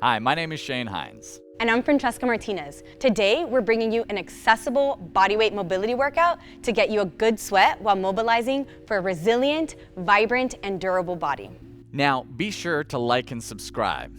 Hi, my name is Shane Heins. And I'm Francheska Martinez. Today, we're bringing you an accessible bodyweight mobility workout to get you a good sweat while mobilizing for a resilient, vibrant, and durable body. Now, be sure to like and subscribe.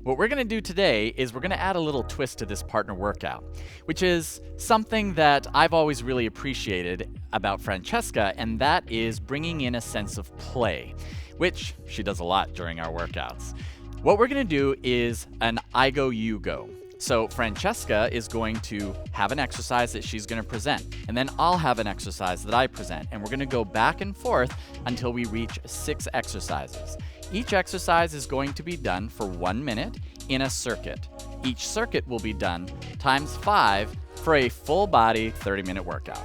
What we're gonna do today is we're gonna add a little twist to this partner workout, which is something that I've always really appreciated about Francheska, and that is bringing in a sense of play, which she does a lot during our workouts. What we're gonna do is an I go, you go. So Francheska is going to have an exercise that she's gonna present, and then I'll have an exercise that I present, and we're gonna go back and forth until we reach 6 exercises. Each exercise is going to be done for 1 minute in a circuit. Each circuit will be done times 5 for a full body 30-minute workout.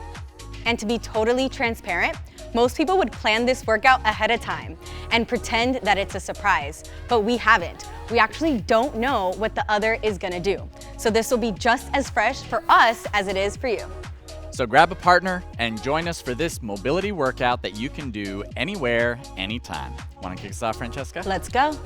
And to be totally transparent, most people would plan this workout ahead of time and pretend that it's a surprise, but we haven't. We actually don't know what the other is gonna do. So this will be just as fresh for us as it is for you. So grab a partner and join us for this mobility workout that you can do anywhere, anytime. Wanna kick us off, Francheska? Let's go.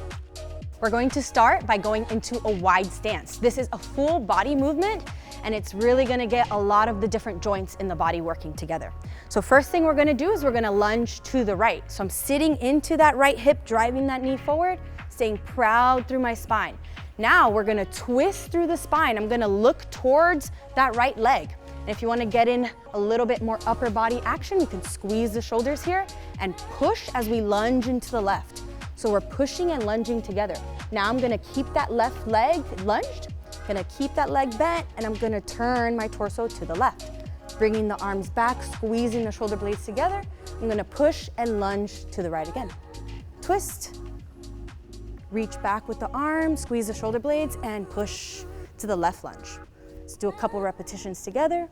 We're going to start by going into a wide stance. This is a full body movement, and it's really gonna get a lot of the different joints in the body working together. So first thing we're gonna do is we're gonna lunge to the right. So I'm sitting into that right hip, driving that knee forward, staying proud through my spine. Now we're gonna twist through the spine. I'm gonna look towards that right leg. And if you wanna get in a little bit more upper body action, you can squeeze the shoulders here and push as we lunge into the left. So we're pushing and lunging together. Now I'm gonna keep that left leg lunged, gonna keep that leg bent, and I'm gonna turn my torso to the left. Bringing the arms back, squeezing the shoulder blades together. I'm gonna push and lunge to the right again. Twist, reach back with the arms, squeeze the shoulder blades, and push to the left lunge. Let's do a couple repetitions together.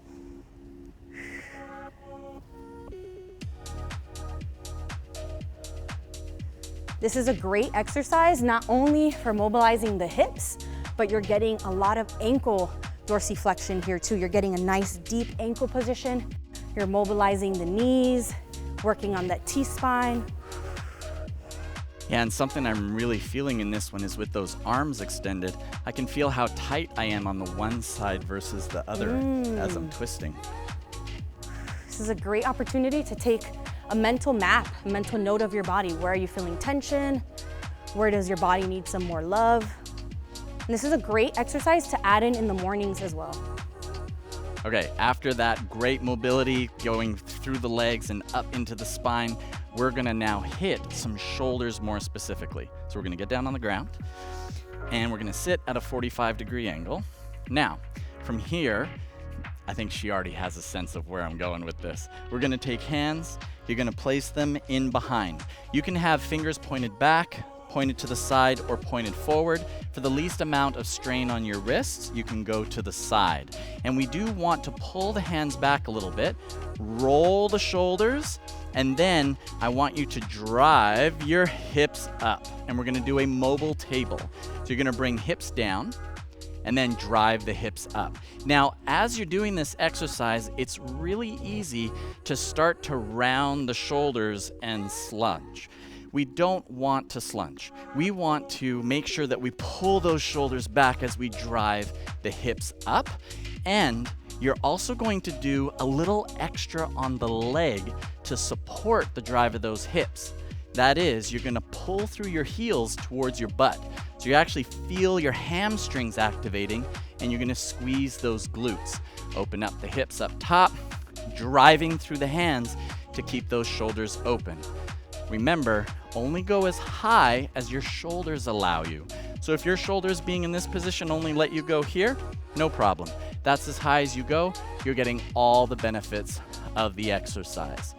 This is a great exercise, not only for mobilizing the hips, but you're getting a lot of ankle dorsiflexion here too. You're getting a nice deep ankle position. You're mobilizing the knees, working on that T-spine. Yeah, and something I'm really feeling in this one is with those arms extended, I can feel how tight I am on the one side versus the other as I'm twisting. This is a great opportunity to take a mental map, a mental note of your body. Where are you feeling tension? Where does your body need some more love? And this is a great exercise to add in the mornings as well. Okay, after that great mobility going through the legs and up into the spine, we're gonna now hit some shoulders more specifically. So we're gonna get down on the ground and we're gonna sit at a 45-degree angle. Now, from here, I think she already has a sense of where I'm going with this. We're gonna take hands, you're gonna place them in behind. You can have fingers pointed back, pointed to the side, or pointed forward. For the least amount of strain on your wrists, you can go to the side. And we do want to pull the hands back a little bit, roll the shoulders, and then I want you to drive your hips up. And we're gonna do a mobile table. So you're gonna bring hips down, and then drive the hips up. Now, as you're doing this exercise, it's really easy to start to round the shoulders and slunge. We don't want to slunge. We want to make sure that we pull those shoulders back as we drive the hips up. And you're also going to do a little extra on the leg to support the drive of those hips. That is, you're gonna pull through your heels towards your butt. So you actually feel your hamstrings activating, and you're gonna squeeze those glutes. Open up the hips up top, driving through the hands to keep those shoulders open. Remember, only go as high as your shoulders allow you. So if your shoulders being in this position only let you go here, no problem. That's as high as you go. You're getting all the benefits of the exercise.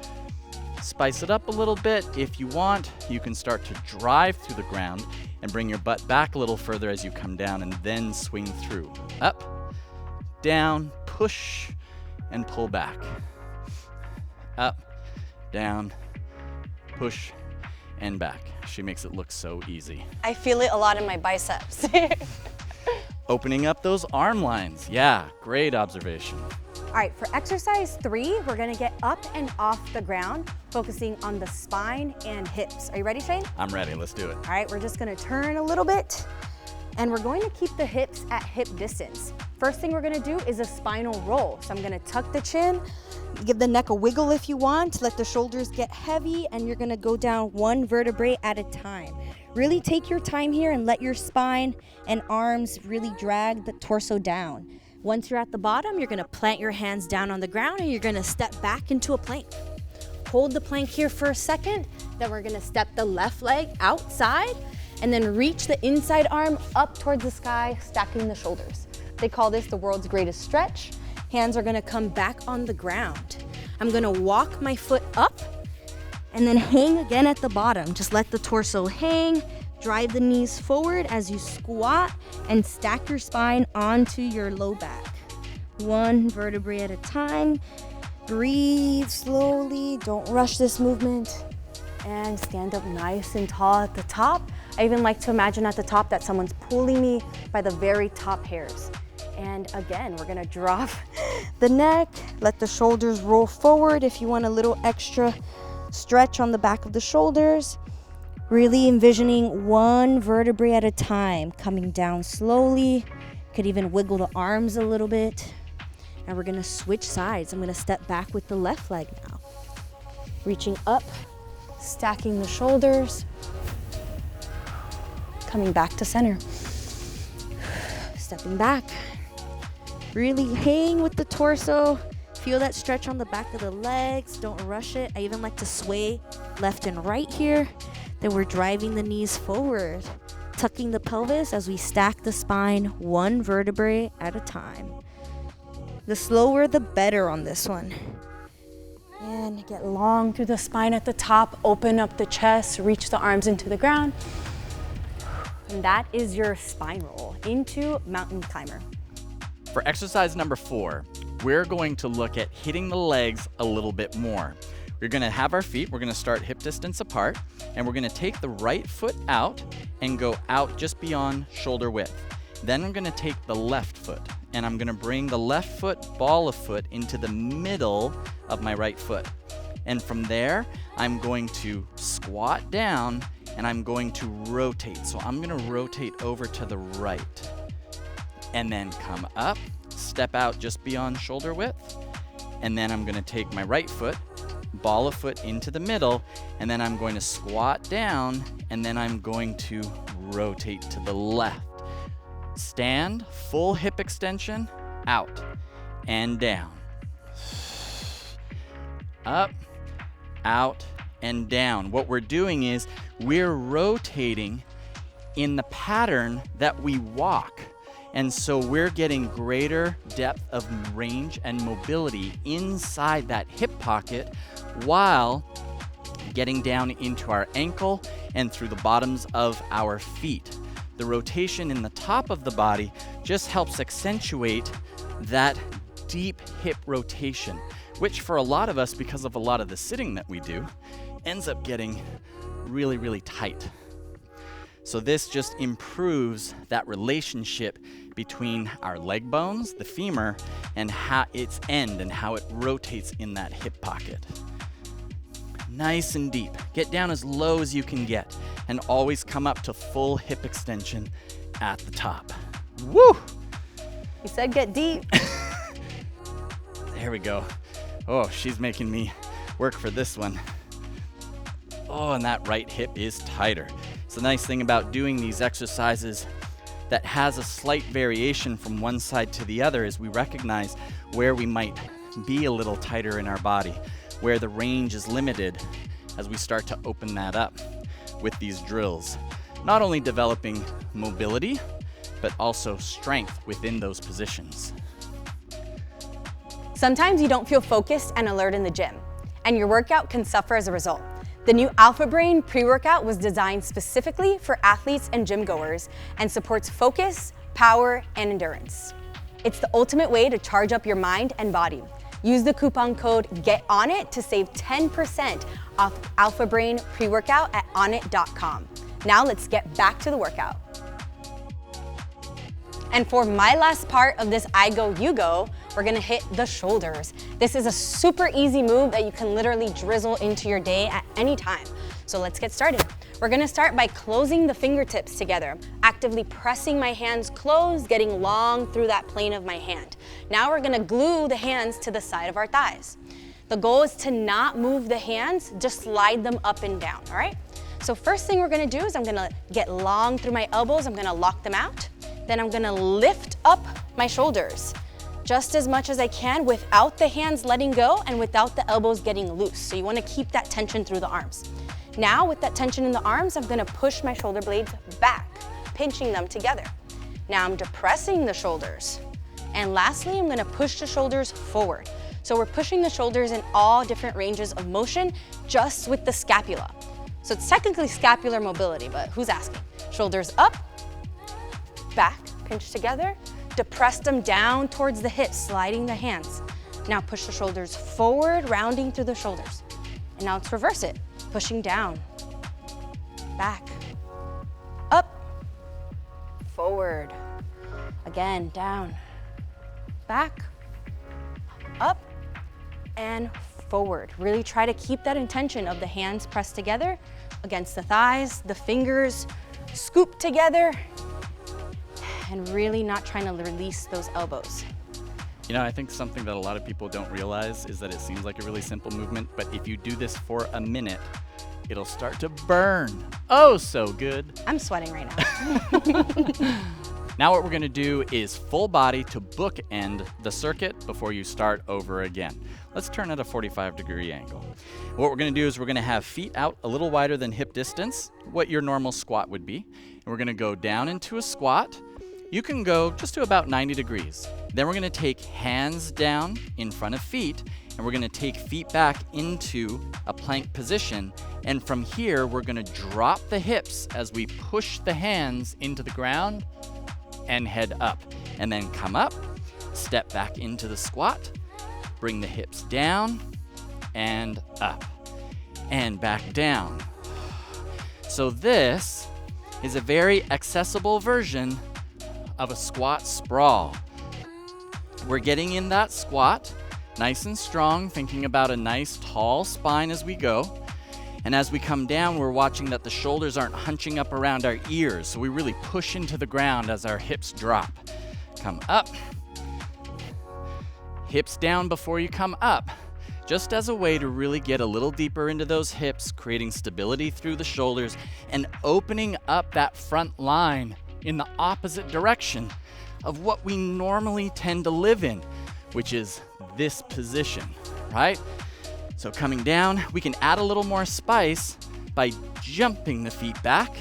Spice it up a little bit if you want. You can start to drive through the ground and bring your butt back a little further as you come down, and then swing through. Up, down, push, and pull back. Up, down, push, and back. She makes it look so easy. I feel it a lot in my biceps. Opening up those arm lines. Yeah, great observation. All right, for exercise 3, we're gonna get up and off the ground, focusing on the spine and hips. Are you ready, Shane? I'm ready, let's do it. All right, we're just gonna turn a little bit And we're going to keep the hips at hip distance. First thing we're gonna do is a spinal roll. So I'm gonna tuck the chin, give the neck a wiggle if you want, let the shoulders get heavy, and you're gonna go down one vertebrae at a time. Really take your time here and let your spine and arms really drag the torso down. Once you're at the bottom, you're gonna plant your hands down on the ground and you're gonna step back into a plank. Hold the plank here for a second, then we're gonna step the left leg outside and then reach the inside arm up towards the sky, stacking the shoulders. They call this the world's greatest stretch. Hands are gonna come back on the ground. I'm gonna walk my foot up and then hang again at the bottom. Just let the torso hang, drive the knees forward as you squat and stack your spine onto your low back. One vertebrae at a time. Breathe slowly, don't rush this movement. And stand up nice and tall at the top. I even like to imagine at the top that someone's pulling me by the very top hairs. And again, we're gonna drop the neck, let the shoulders roll forward if you want a little extra stretch on the back of the shoulders. Really envisioning one vertebrae at a time, coming down slowly. Could even wiggle the arms a little bit. And we're gonna switch sides. I'm gonna step back with the left leg now. Reaching up, stacking the shoulders, coming back to center. Stepping back, really hang with the torso. Feel that stretch on the back of the legs, don't rush it. I even like to sway left and right here. Then we're driving the knees forward, tucking the pelvis as we stack the spine one vertebrae at a time. The slower, the better on this one. And get long through the spine at the top, open up the chest, reach the arms into the ground. And that is your spine roll into mountain climber. For exercise number 4, we're going to look at hitting the legs a little bit more. We're gonna have our feet, we're gonna start hip distance apart, and we're gonna take the right foot out and go out just beyond shoulder width. Then I'm gonna take the left foot, and I'm gonna bring the left foot, ball of foot, into the middle of my right foot. And from there, I'm going to squat down and I'm going to rotate. So I'm gonna rotate over to the right and then come up, step out just beyond shoulder width, and then I'm gonna take my right foot, ball of foot into the middle, and then I'm going to squat down, and then I'm going to rotate to the left. Stand, full hip extension, out and down. Up, out, and down. What we're doing is we're rotating in the pattern that we walk. And so we're getting greater depth of range and mobility inside that hip pocket while getting down into our ankle and through the bottoms of our feet. The rotation in the top of the body just helps accentuate that deep hip rotation, which for a lot of us, because of a lot of the sitting that we do, ends up getting really, really tight. So this just improves that relationship between our leg bones, the femur, and how its end and how it rotates in that hip pocket. Nice and deep. Get down as low as you can get and always come up to full hip extension at the top. Woo! You said get deep. There we go. Oh, she's making me work for this one. Oh, and that right hip is tighter. It's the nice thing about doing these exercises that has a slight variation from one side to the other is we recognize where we might be a little tighter in our body, where the range is limited as we start to open that up with these drills. Not only developing mobility, but also strength within those positions. Sometimes you don't feel focused and alert in the gym, and your workout can suffer as a result. The new Alpha Brain pre-workout was designed specifically for athletes and gym goers and supports focus, power, and endurance. It's the ultimate way to charge up your mind and body. Use the coupon code GETONIT to save 10% off Alpha Brain pre-workout at onnit.com. Now let's get back to the workout. And for my last part of this I Go, You Go, we're gonna hit the shoulders. This is a super easy move that you can literally drizzle into your day at any time. So let's get started. We're gonna start by closing the fingertips together, actively pressing my hands closed, getting long through that plane of my hand. Now we're gonna glue the hands to the side of our thighs. The goal is to not move the hands, just slide them up and down, all right? So first thing we're gonna do is I'm gonna get long through my elbows, I'm gonna lock them out. Then I'm gonna lift up my shoulders just as much as I can without the hands letting go and without the elbows getting loose. So you wanna keep that tension through the arms. Now with that tension in the arms, I'm gonna push my shoulder blades back, pinching them together. Now I'm depressing the shoulders. And lastly, I'm gonna push the shoulders forward. So we're pushing the shoulders in all different ranges of motion just with the scapula. So it's technically scapular mobility, but who's asking? Shoulders up, back, pinch together, depress them down towards the hips, sliding the hands. Now push the shoulders forward, rounding through the shoulders. And now let's reverse it, pushing down, back, up, forward. Again, down, back, up, and forward. Really try to keep that intention of the hands pressed together against the thighs, the fingers scoop together, and really not trying to release those elbows. You know, I think something that a lot of people don't realize is that it seems like a really simple movement, but if you do this for a minute, it'll start to burn. Oh, so good. I'm sweating right now. Now what we're gonna do is full body to bookend the circuit before you start over again. Let's turn at a 45-degree angle. What we're gonna do is we're gonna have feet out a little wider than hip distance, what your normal squat would be. And we're gonna go down into a squat. You can go just to about 90 degrees. Then we're gonna take hands down in front of feet, and we're gonna take feet back into a plank position. And from here, we're gonna drop the hips as we push the hands into the ground and head up. And then come up, step back into the squat, bring the hips down and up and back down. So this is a very accessible version of a squat sprawl. We're getting in that squat, nice and strong, thinking about a nice tall spine as we go. And as we come down, we're watching that the shoulders aren't hunching up around our ears, so we really push into the ground as our hips drop. Come up, hips down before you come up, just as a way to really get a little deeper into those hips, creating stability through the shoulders and opening up that front line in the opposite direction of what we normally tend to live in, which is this position, right? So coming down, we can add a little more spice by jumping the feet back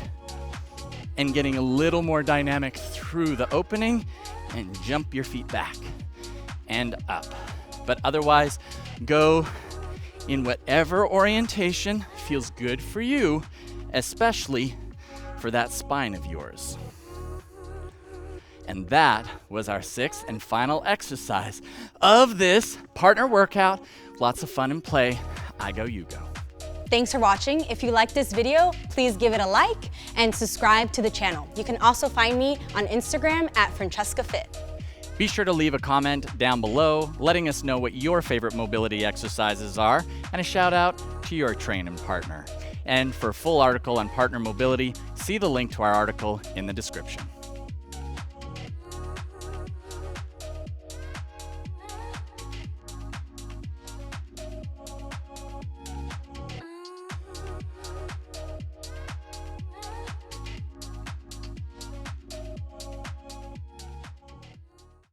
and getting a little more dynamic through the opening, and jump your feet back and up. But otherwise, go in whatever orientation feels good for you, especially for that spine of yours. And that was our sixth and final exercise of this partner workout. Lots of fun and play. I go, you go. Thanks for watching. If you liked this video, please give it a like and subscribe to the channel. You can also find me on Instagram at Francheska Fit. Be sure to leave a comment down below, letting us know what your favorite mobility exercises are, and a shout out to your training partner. And for a full article on partner mobility, see the link to our article in the description.